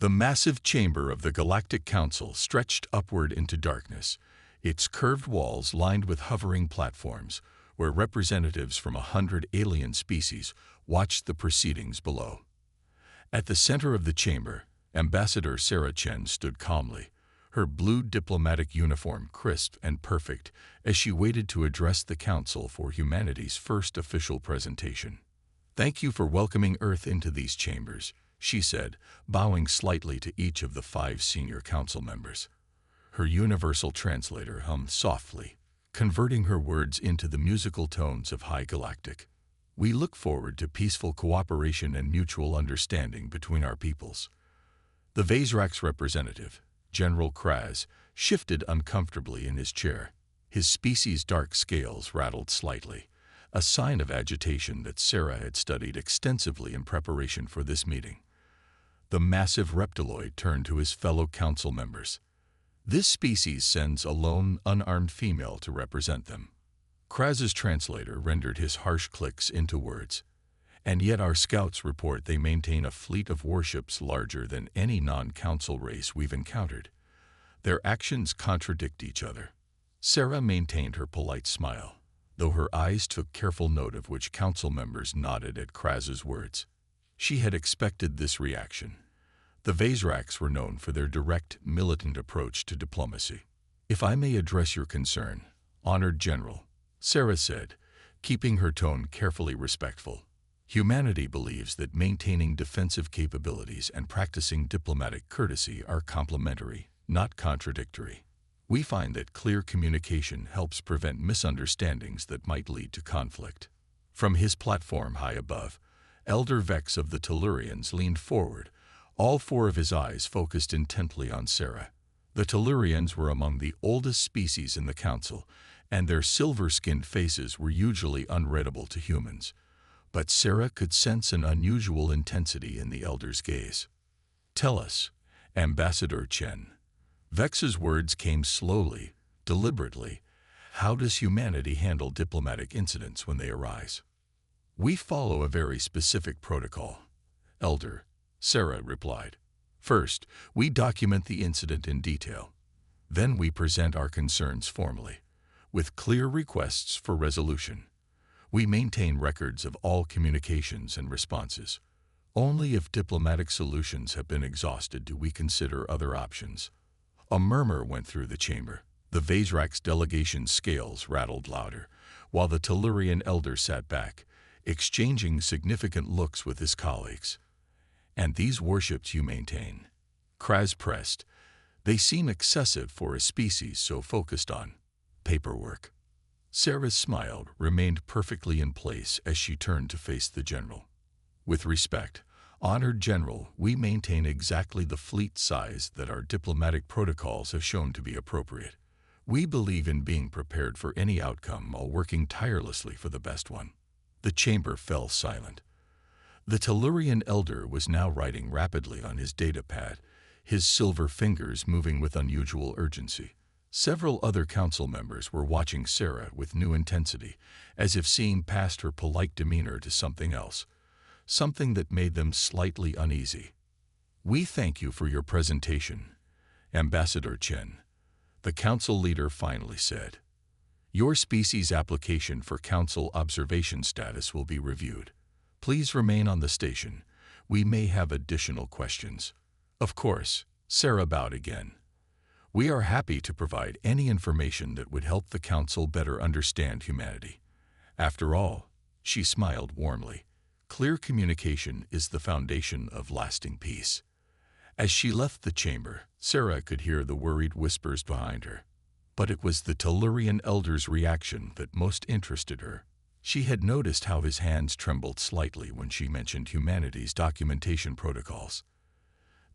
The massive chamber of the Galactic Council stretched upward into darkness, its curved walls lined with hovering platforms, where representatives from 100 alien species watched the proceedings below. At the center of the chamber, Ambassador Sarah Chen stood calmly, her blue diplomatic uniform crisp and perfect as she waited to address the Council for humanity's first official presentation. "Thank you for welcoming Earth into these chambers," she said, bowing slightly to each of the 5 senior council members. Her universal translator hummed softly, converting her words into the musical tones of High Galactic. "We look forward to peaceful cooperation and mutual understanding between our peoples." The Vaysrax representative, General Kraz, shifted uncomfortably in his chair. His species' dark scales rattled slightly, a sign of agitation that Sarah had studied extensively in preparation for this meeting. The massive reptiloid turned to his fellow council members. "This species sends a lone, unarmed female to represent them." Kraz's translator rendered his harsh clicks into words. "And yet our scouts report they maintain a fleet of warships larger than any non-council race we've encountered. Their actions contradict each other." Sarah maintained her polite smile, though her eyes took careful note of which council members nodded at Kraz's words. She had expected this reaction. The Vaysrax were known for their direct, militant approach to diplomacy. "If I may address your concern, honored General," Sarah said, keeping her tone carefully respectful. "Humanity believes that maintaining defensive capabilities and practicing diplomatic courtesy are complementary, not contradictory. We find that clear communication helps prevent misunderstandings that might lead to conflict." From his platform high above, Elder Vex of the Tellurians leaned forward, all 4 of his eyes focused intently on Sarah. The Tellurians were among the oldest species in the Council, and their silver-skinned faces were usually unreadable to humans. But Sarah could sense an unusual intensity in the Elder's gaze. "Tell us, Ambassador Chen." Vex's words came slowly, deliberately. "How does humanity handle diplomatic incidents when they arise?" "We follow a very specific protocol, Elder," Sarah replied. "First, we document the incident in detail. Then we present our concerns formally, with clear requests for resolution. We maintain records of all communications and responses. Only if diplomatic solutions have been exhausted do we consider other options." A murmur went through the chamber. The Vaysrax delegation's scales rattled louder, while the Tellurian elder sat back, exchanging significant looks with his colleagues. "And these warships you maintain," Kraz pressed, "they seem excessive for a species so focused on paperwork." Sarah's smile remained perfectly in place as she turned to face the general. "With respect, honored General, we maintain exactly the fleet size that our diplomatic protocols have shown to be appropriate. We believe in being prepared for any outcome while working tirelessly for the best one." The chamber fell silent. The Tellurian elder was now writing rapidly on his datapad, his silver fingers moving with unusual urgency. Several other council members were watching Sarah with new intensity, as if seeing past her polite demeanor to something else, something that made them slightly uneasy. "We thank you for your presentation, Ambassador Chen," the council leader finally said. "Your species application for council observation status will be reviewed. Please remain on the station. We may have additional questions." "Of course," Sarah bowed again. "We are happy to provide any information that would help the Council better understand humanity. After all," she smiled warmly, "clear communication is the foundation of lasting peace." As she left the chamber, Sarah could hear the worried whispers behind her. But it was the Tellurian elder's reaction that most interested her. She had noticed how his hands trembled slightly when she mentioned humanity's documentation protocols.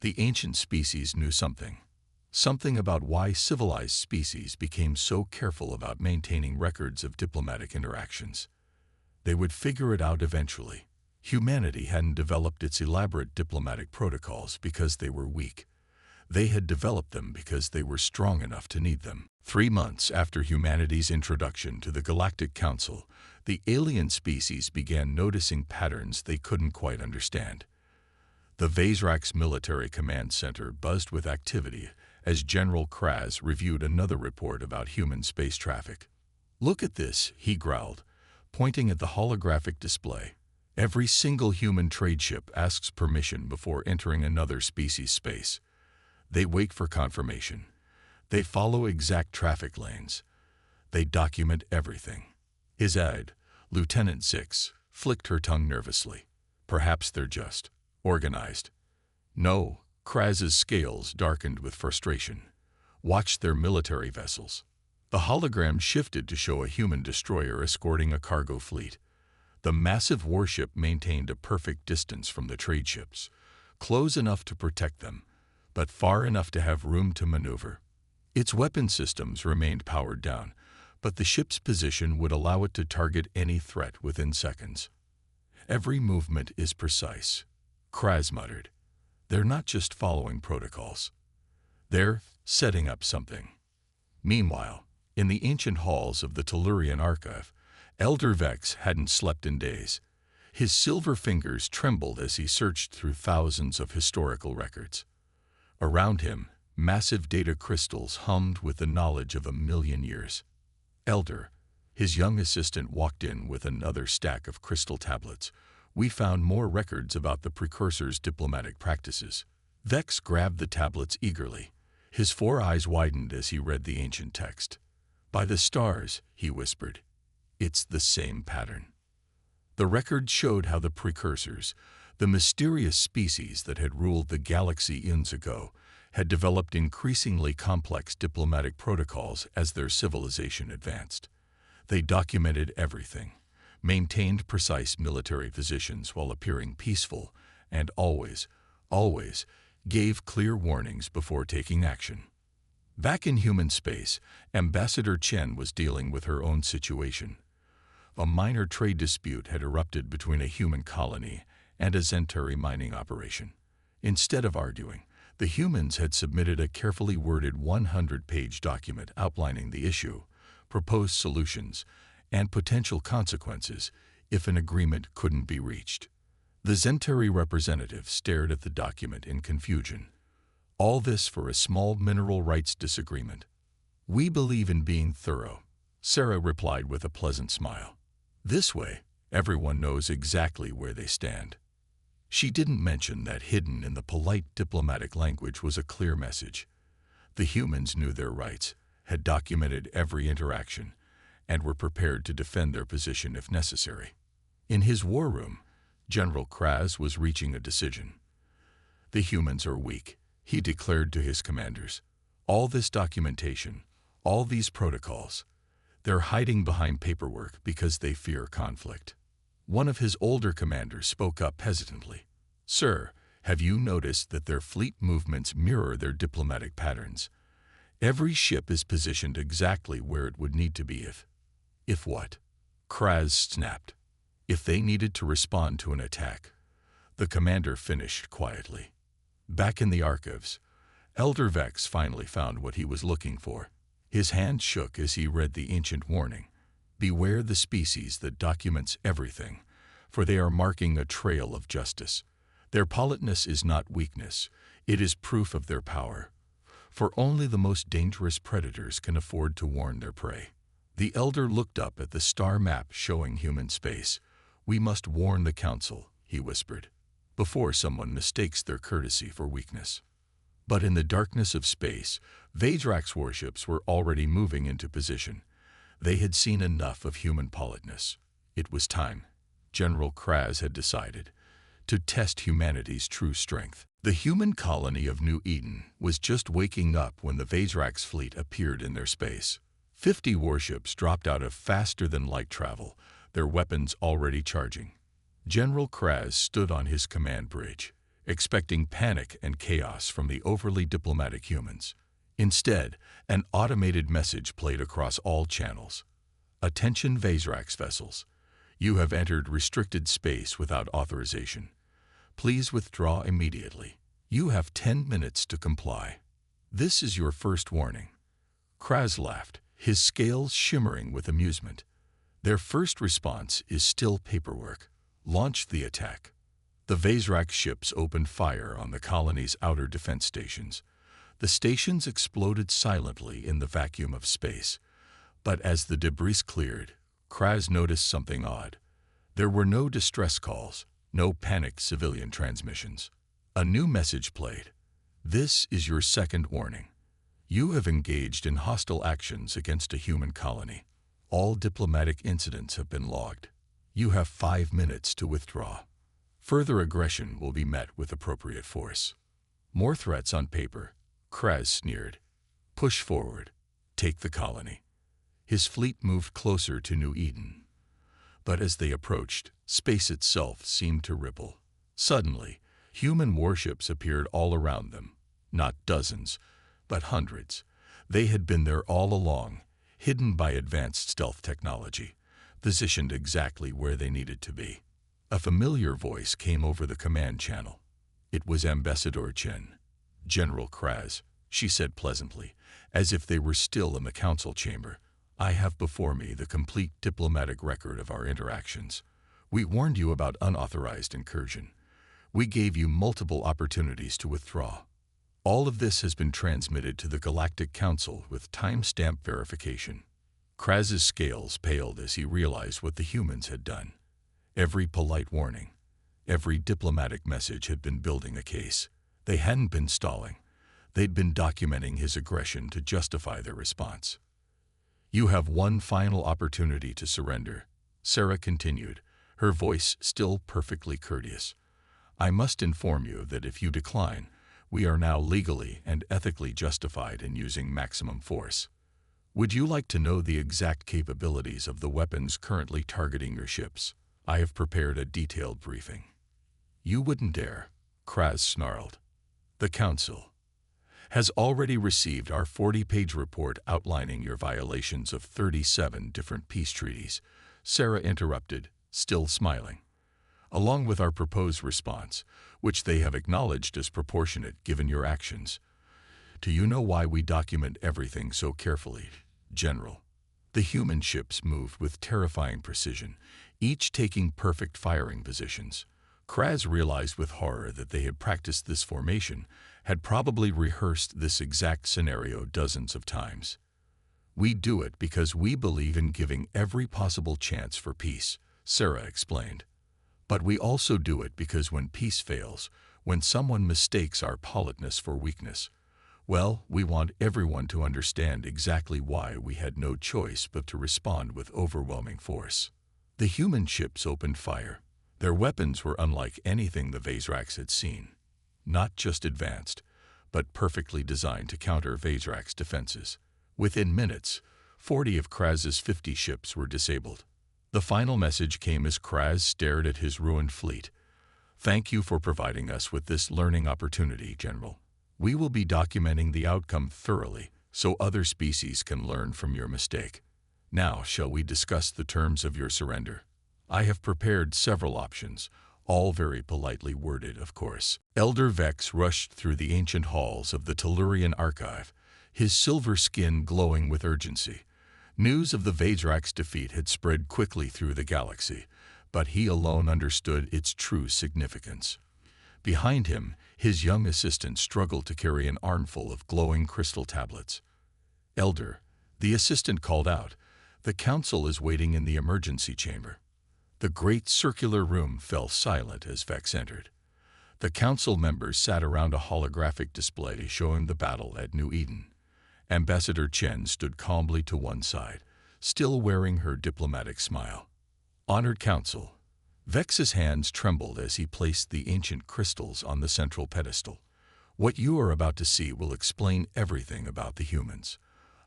The ancient species knew something about why civilized species became so careful about maintaining records of diplomatic interactions. They would figure it out eventually. Humanity hadn't developed its elaborate diplomatic protocols because they were weak. They had developed them because they were strong enough to need them. 3 months after humanity's introduction to the Galactic Council, the alien species began noticing patterns they couldn't quite understand. The Vazrak's military command center buzzed with activity as General Kraz reviewed another report about human space traffic. "Look at this," he growled, pointing at the holographic display. "Every single human trade ship asks permission before entering another species' space. They wait for confirmation. They follow exact traffic lanes. They document everything." His aide, Lieutenant Six, flicked her tongue nervously. "Perhaps they're just organized." "No," Kraz's scales darkened with frustration. "Watch their military vessels." The hologram shifted to show a human destroyer escorting a cargo fleet. The massive warship maintained a perfect distance from the trade ships, close enough to protect them, but far enough to have room to maneuver. Its weapon systems remained powered down, but the ship's position would allow it to target any threat within seconds. "Every movement is precise," Kraz muttered. "They're not just following protocols. They're setting up something." Meanwhile, in the ancient halls of the Tellurian archive, Elder Vex hadn't slept in days. His silver fingers trembled as he searched through thousands of historical records. Around him, massive data crystals hummed with the knowledge of 1,000,000 years. "Elder," his young assistant walked in with another stack of crystal tablets. "We found more records about the precursor's diplomatic practices." Vex grabbed the tablets eagerly. His 4 eyes widened as he read the ancient text. "By the stars," he whispered, "it's the same pattern." The record showed how the precursors, the mysterious species that had ruled the galaxy eons ago, had developed increasingly complex diplomatic protocols as their civilization advanced. They documented everything, maintained precise military positions while appearing peaceful, and always gave clear warnings before taking action. Back in human space, Ambassador Chen was dealing with her own situation. A minor trade dispute had erupted between a human colony and a Zentari mining operation. Instead of arguing, the humans had submitted a carefully worded 100-page document outlining the issue, proposed solutions, and potential consequences if an agreement couldn't be reached. The Zentari representative stared at the document in confusion. All this for a small mineral rights disagreement. "We believe in being thorough," Sarah replied with a pleasant smile. "This way, everyone knows exactly where they stand." She didn't mention that hidden in the polite diplomatic language was a clear message. The humans knew their rights, had documented every interaction, and were prepared to defend their position if necessary. In his war room, General Kraz was reaching a decision. "The humans are weak," he declared to his commanders. "All this documentation, all these protocols, they're hiding behind paperwork because they fear conflict." One of his older commanders spoke up hesitantly. "Sir, have you noticed that their fleet movements mirror their diplomatic patterns? Every ship is positioned exactly where it would need to be if what?" Kraz snapped. "If they needed to respond to an attack," the commander finished quietly. Back in the archives, Elder Vex finally found what he was looking for. His hand shook as he read the ancient warning. "Beware the species that documents everything, for they are marking a trail of justice. Their politeness is not weakness, it is proof of their power. For only the most dangerous predators can afford to warn their prey." The elder looked up at the star map showing human space. "We must warn the council," he whispered, "before someone mistakes their courtesy for weakness." But in the darkness of space, Vazrak's warships were already moving into position. They had seen enough of human politeness. It was time, General Kraz had decided, to test humanity's true strength. The human colony of New Eden was just waking up when the Vazrak's fleet appeared in their space. 50 warships dropped out of faster-than-light travel, their weapons already charging. General Kraz stood on his command bridge, expecting panic and chaos from the overly diplomatic humans. Instead, an automated message played across all channels. "Attention Vazrak's vessels. You have entered restricted space without authorization. Please withdraw immediately. You have 10 minutes to comply. This is your first warning." Kraz laughed, his scales shimmering with amusement. "Their first response is still paperwork. Launch the attack." The Vaysrac ships opened fire on the colony's outer defense stations. The stations exploded silently in the vacuum of space. But as the debris cleared, Kraz noticed something odd. There were no distress calls, no panicked civilian transmissions. A new message played. This is your second warning. You have engaged in hostile actions against a human colony. All diplomatic incidents have been logged. You have 5 minutes to withdraw. Further aggression will be met with appropriate force. More threats on paper. Kraz sneered. Push forward. Take the colony. His fleet moved closer to New Eden. But as they approached, space itself seemed to ripple. Suddenly, human warships appeared all around them. Not dozens, but hundreds. They had been there all along, hidden by advanced stealth technology, positioned exactly where they needed to be. A familiar voice came over the command channel. It was Ambassador Chen. General Kraz, she said pleasantly, as if they were still in the council chamber. I have before me the complete diplomatic record of our interactions. We warned you about unauthorized incursion. We gave you multiple opportunities to withdraw. All of this has been transmitted to the Galactic Council with timestamp verification. Kraz's scales paled as he realized what the humans had done. Every polite warning, every diplomatic message had been building a case. They hadn't been stalling. They'd been documenting his aggression to justify their response. You have one final opportunity to surrender, Sarah continued, her voice still perfectly courteous. I must inform you that if you decline, we are now legally and ethically justified in using maximum force. Would you like to know the exact capabilities of the weapons currently targeting your ships? I have prepared a detailed briefing. You wouldn't dare, Kraz snarled. The Council has already received our 40-page report outlining your violations of 37 different peace treaties, Sarah interrupted, still smiling, along with our proposed response, which they have acknowledged as proportionate given your actions. Do you know why we document everything so carefully, General? The human ships moved with terrifying precision, each taking perfect firing positions. Kraz realized with horror that they had practiced this formation, had probably rehearsed this exact scenario dozens of times. We do it because we believe in giving every possible chance for peace, Sarah explained. But we also do it because when peace fails, when someone mistakes our politeness for weakness, well, we want everyone to understand exactly why we had no choice but to respond with overwhelming force. The human ships opened fire. Their weapons were unlike anything the Vaysracs had seen. Not just advanced, but perfectly designed to counter Vaysrac's defenses. Within minutes, 40 of Kraz's 50 ships were disabled. The final message came as Kraz stared at his ruined fleet. Thank you for providing us with this learning opportunity, General. We will be documenting the outcome thoroughly so other species can learn from your mistake. Now, shall we discuss the terms of your surrender? I have prepared several options, all very politely worded, of course. Elder Vex rushed through the ancient halls of the Tellurian archive, his silver skin glowing with urgency. News of the Vaysrac's defeat had spread quickly through the galaxy, but he alone understood its true significance. Behind him, his young assistant struggled to carry an armful of glowing crystal tablets. Elder, the assistant called out, the council is waiting in the emergency chamber. The great circular room fell silent as Vex entered. The council members sat around a holographic display showing the battle at New Eden. Ambassador Chen stood calmly to one side, still wearing her diplomatic smile. Honored council, Vex's hands trembled as he placed the ancient crystals on the central pedestal. What you are about to see will explain everything about the humans,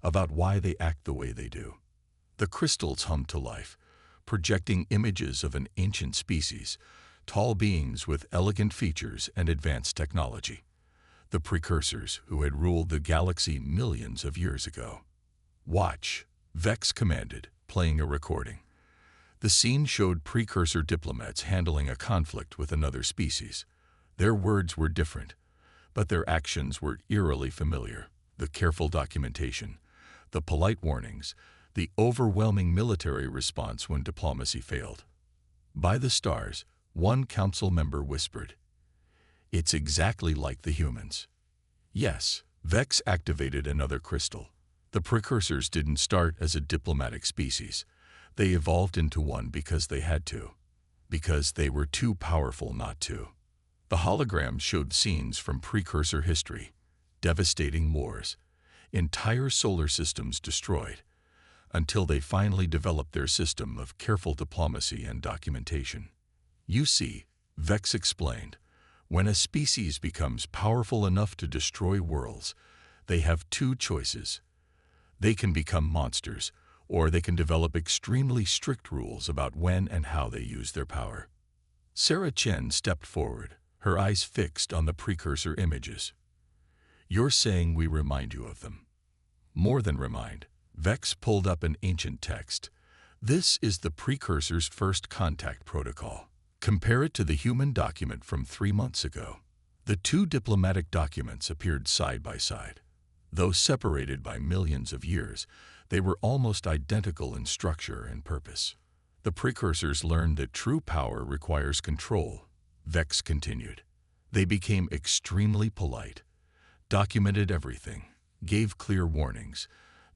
about why they act the way they do. The crystals hummed to life, projecting images of an ancient species, tall beings with elegant features and advanced technology. The precursors who had ruled the galaxy millions of years ago. Watch, Vex commanded, playing a recording. The scene showed precursor diplomats handling a conflict with another species. Their words were different, but their actions were eerily familiar. The careful documentation, the polite warnings, the overwhelming military response when diplomacy failed. By the stars, One council member whispered, "It's exactly like the humans." Yes, Vex activated another crystal. The precursors didn't start as a diplomatic species. They evolved into one because they had to. Because they were too powerful not to. The holograms showed scenes from precursor history, devastating wars, entire solar systems destroyed, until they finally developed their system of careful diplomacy and documentation. You see, Vex explained, when a species becomes powerful enough to destroy worlds, they have two choices. They can become monsters, or they can develop extremely strict rules about when and how they use their power. Sarah Chen stepped forward, her eyes fixed on the precursor images. "You're saying we remind you of them?" "More than remind." Vex pulled up an ancient text. "This is the precursor's first contact protocol. Compare it to the human document from 3 months ago." The two diplomatic documents appeared side by side. Though separated by millions of years, they were almost identical in structure and purpose. The precursors learned that true power requires control, Vex continued. They became extremely polite, documented everything, gave clear warnings,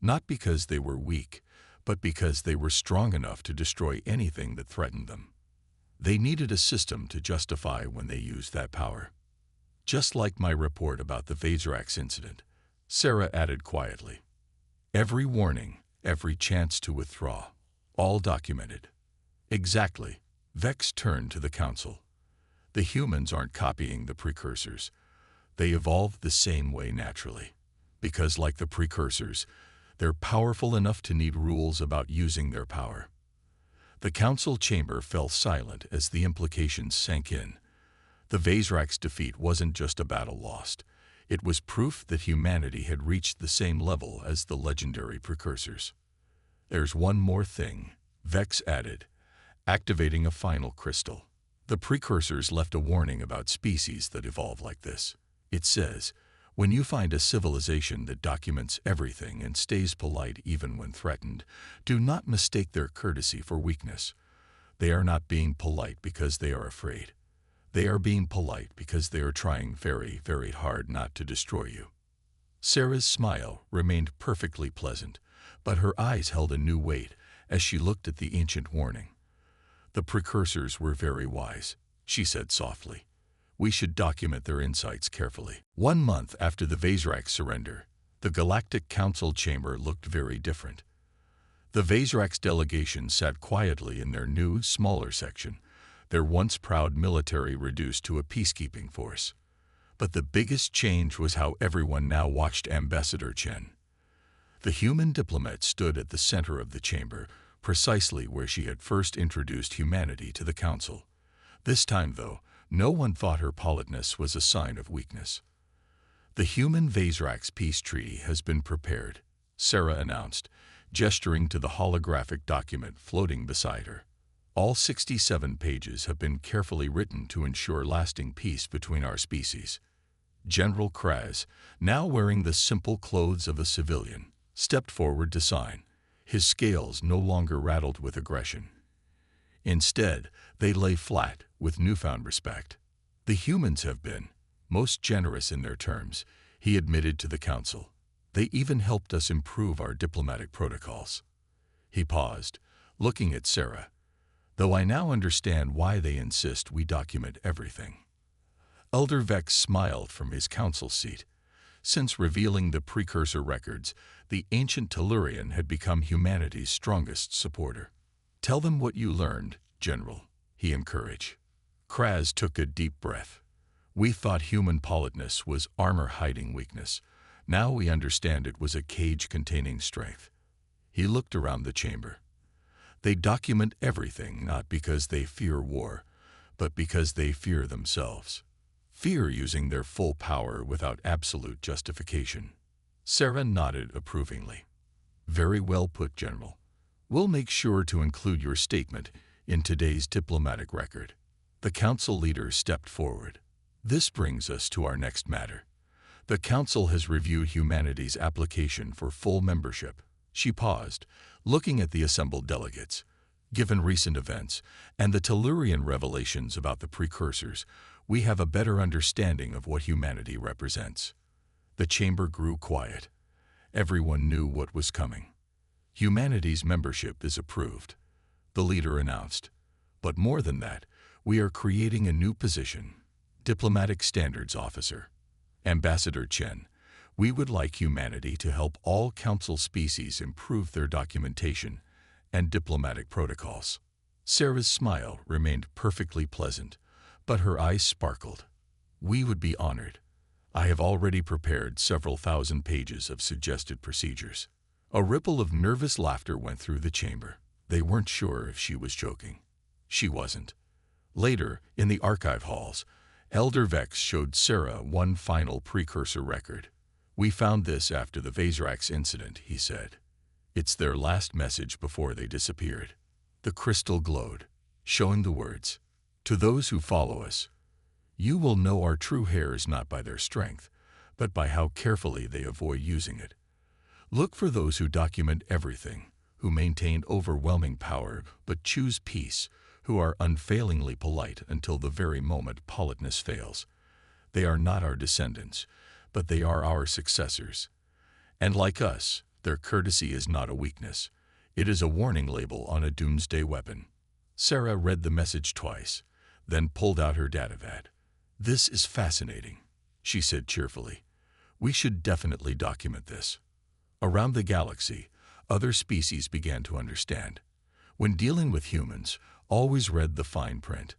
not because they were weak, but because they were strong enough to destroy anything that threatened them. They needed a system to justify when they used that power. Just like my report about the Vaserax incident, Sarah added quietly. Every warning, every chance to withdraw, all documented. Exactly. Vex turned to the council. The humans aren't copying the precursors. They evolved the same way naturally. Because like the precursors, they're powerful enough to need rules about using their power. The council chamber fell silent as the implications sank in. The Vaserax defeat wasn't just a battle lost. It was proof that humanity had reached the same level as the legendary precursors. There's one more thing, Vex added, activating a final crystal. The precursors left a warning about species that evolve like this. It says, when you find a civilization that documents everything and stays polite even when threatened, do not mistake their courtesy for weakness. They are not being polite because they are afraid. They are being polite because they are trying very, very hard not to destroy you. Sarah's smile remained perfectly pleasant, but her eyes held a new weight as she looked at the ancient warning. The precursors were very wise, she said softly. We should document their insights carefully. 1 month after the Vaserax surrender, the Galactic Council chamber looked very different. The Vaserax delegation sat quietly in their new, smaller section, their once proud military reduced to a peacekeeping force. But the biggest change was how everyone now watched Ambassador Chen. The human diplomat stood at the center of the chamber, precisely where she had first introduced humanity to the council. This time, though, no one thought her politeness was a sign of weakness. The human Vaserax peace treaty has been prepared, Sarah announced, gesturing to the holographic document floating beside her. All 67 pages have been carefully written to ensure lasting peace between our species. General Kraz, now wearing the simple clothes of a civilian, stepped forward to sign. His scales no longer rattled with aggression. Instead, they lay flat with newfound respect. The humans have been most generous in their terms, he admitted to the council. They even helped us improve our diplomatic protocols. He paused, looking at Sarah. Though I now understand why they insist we document everything. Elder Vex smiled from his council seat. Since revealing the precursor records, the ancient Tellurian had become humanity's strongest supporter. Tell them what you learned, General, he encouraged. Kraz took a deep breath. We thought human politeness was armor-hiding weakness. Now we understand it was a cage containing strength. He looked around the chamber. They document everything not because they fear war, but because they fear themselves. Fear using their full power without absolute justification. Sarah nodded approvingly. Very well put, General. We'll make sure to include your statement in today's diplomatic record. The council leader stepped forward. This brings us to our next matter. The council has reviewed humanity's application for full membership. She paused, looking at the assembled delegates. Given recent events and the Tellurian revelations about the precursors, we have a better understanding of what humanity represents. The chamber grew quiet. Everyone knew what was coming. Humanity's membership is approved, the leader announced. But more than that, we are creating a new position, Diplomatic Standards Officer. Ambassador Chen, we would like humanity to help all Council species improve their documentation and diplomatic protocols. Sarah's smile remained perfectly pleasant, but her eyes sparkled. We would be honored. I have already prepared several thousand pages of suggested procedures. A ripple of nervous laughter went through the chamber. They weren't sure if she was joking. She wasn't. Later, in the archive halls, Elder Vex showed Sarah one final precursor record. We found this after the Vasrax incident, he said. It's their last message before they disappeared. The crystal glowed, showing the words, "To those who follow us, you will know our true hairs not by their strength, but by how carefully they avoid using it. Look for those who document everything, who maintain overwhelming power but choose peace, who are unfailingly polite until the very moment politeness fails. They are not our descendants, but they are our successors. And like us, their courtesy is not a weakness. It is a warning label on a doomsday weapon." Sarah read the message twice, then pulled out her datavat. "This is fascinating," she said cheerfully. "We should definitely document this." Around the galaxy, other species began to understand. When dealing with humans, always read the fine print.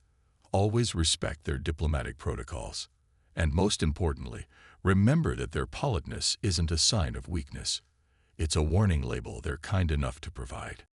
Always respect their diplomatic protocols. And most importantly, remember that their politeness isn't a sign of weakness. It's a warning label they're kind enough to provide.